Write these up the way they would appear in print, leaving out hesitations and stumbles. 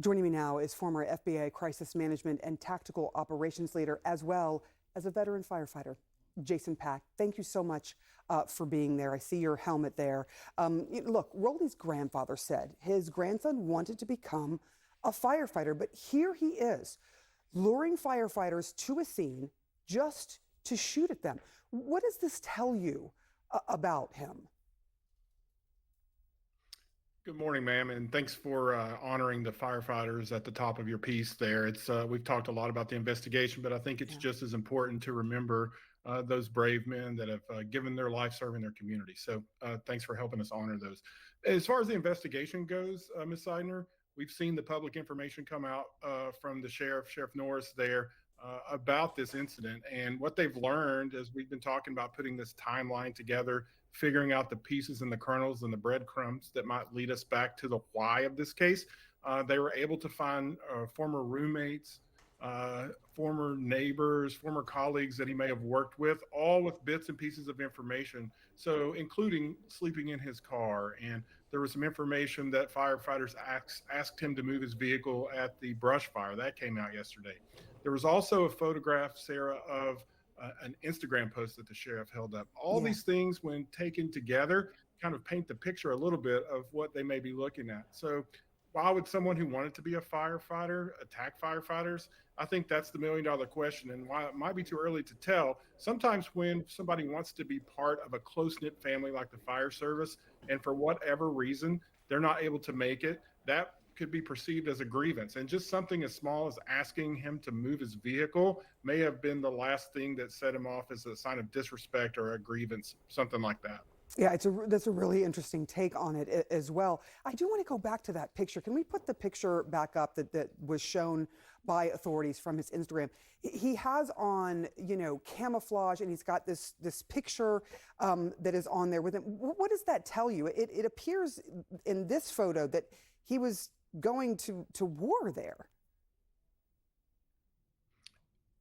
Joining me now is former FBI crisis management and tactical operations leader, as well as a veteran firefighter, Jason Pack. Thank you so much for being there. I see your helmet there. Look, Rolly's grandfather said his grandson wanted to become a firefighter, but here he is, luring firefighters to a scene just to shoot at them. What does this tell you about him? Good morning, ma'am, and thanks for honoring the firefighters at the top of your piece there. It's we've talked a lot about the investigation, but I think it's Yeah. just as important to remember those brave men that have given their life serving their community. So thanks for helping us honor those. As far as the investigation goes, Ms. Seidner, we've seen the public information come out from the Sheriff Norris there about this incident. And what they've learned as we've been talking about putting this timeline together, figuring out the pieces and the kernels and the breadcrumbs that might lead us back to the why of this case. They were able to find former roommates, former neighbors, former colleagues that he may have worked with, all with bits and pieces of information. So, including sleeping in his car. And there was some information that firefighters asked him to move his vehicle at the brush fire. That came out yesterday. There was also a photograph, Sarah, of an Instagram post that the sheriff held up. All Yeah. these things, when taken together, kind of paint the picture a little bit of what they may be looking at. So, why would someone who wanted to be a firefighter attack firefighters? I think that's the $1 million question, and why it might be too early to tell. Sometimes, when somebody wants to be part of a close knit family like the fire service, and for whatever reason they're not able to make it, that could be perceived as a grievance. And just something as small as asking him to move his vehicle may have been the last thing that set him off as a sign of disrespect or a grievance, something like that. Yeah, that's a really interesting take on it as well. I do want to go back to that picture. Can we put the picture back up that was shown by authorities from his Instagram? He has on, camouflage, and he's got this picture that is on there with him. What does that tell you? It appears in this photo that he was going to war there.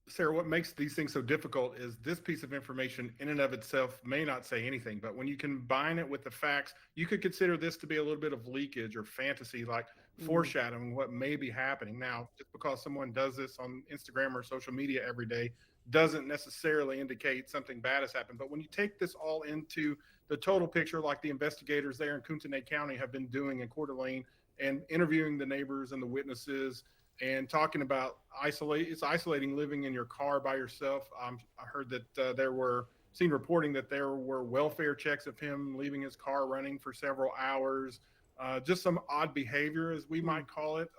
Sarah, what makes these things so difficult is this piece of information in and of itself may not say anything, but when you combine it with the facts, you could consider this to be a little bit of leakage or fantasy, like Mm, foreshadowing what may be happening. Now, just because someone does this on Instagram or social media every day doesn't necessarily indicate something bad has happened. But when you take this all into the total picture, like the investigators there in Kootenai County have been doing in Coeur d'Alene and interviewing the neighbors and the witnesses and talking about it's isolating living in your car by yourself. I heard that there were seen reporting that there were welfare checks of him leaving his car running for several hours. Just some odd behavior, as we mm. might call it.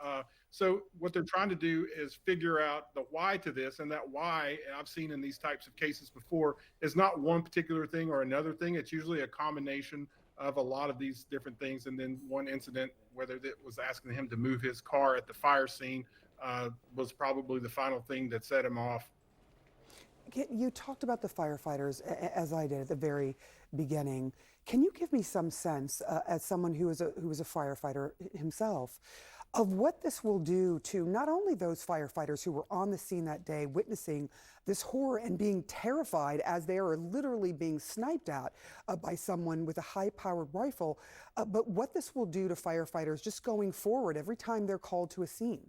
So what they're trying to do is figure out the why to this, and that why I've seen in these types of cases before is not one particular thing or another thing. It's usually a combination of a lot of these different things. And then one incident, whether it was asking him to move his car at the fire scene, was probably the final thing that set him off. You talked about the firefighters, as I did at the very beginning. Can you give me some sense, as someone who is a firefighter himself, of what this will do to not only those firefighters who were on the scene that day, witnessing this horror and being terrified as they are literally being sniped at by someone with a high-powered rifle, but what this will do to firefighters just going forward every time they're called to a scene?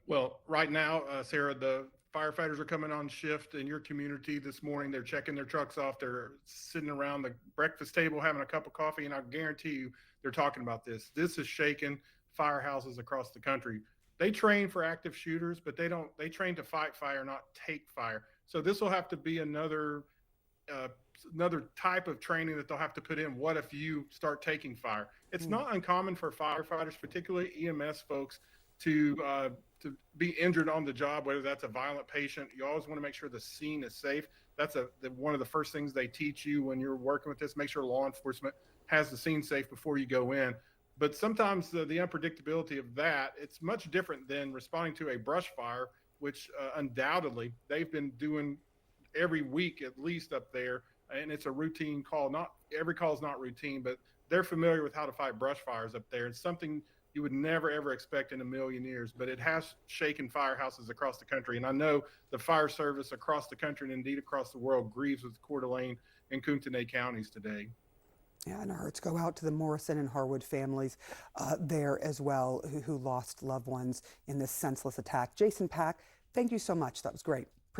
Well, right now, Sarah, the firefighters are coming on shift in your community this morning. They're checking their trucks off. They're sitting around the breakfast table having a cup of coffee, and I guarantee you they're talking about this. This is shaking firehouses across the country. They train for active shooters, but they train to fight fire, not take fire. So this will have to be uh, another type of training that they'll have to put in. What if you start taking fire? It's Mm. not uncommon for firefighters, particularly EMS folks, to to be injured on the job, whether that's a violent patient. You always want to make sure the scene is safe. That's one of the first things they teach you when you're working with this. Make sure law enforcement has the scene safe before you go in. But sometimes the unpredictability of that, it's much different than responding to a brush fire, which undoubtedly they've been doing every week at least up there, and it's a routine call. Not every call is not routine, but they're familiar with how to fight brush fires up there. It's something you would never ever expect in a million years, but it has shaken firehouses across the country. And I know the fire service across the country and indeed across the world grieves with Coeur d'Alene and Kootenai counties today. Yeah, and our hearts go out to the Morrison and Harwood families there as well who lost loved ones in this senseless attack. Jason Pack, thank you so much. That was great.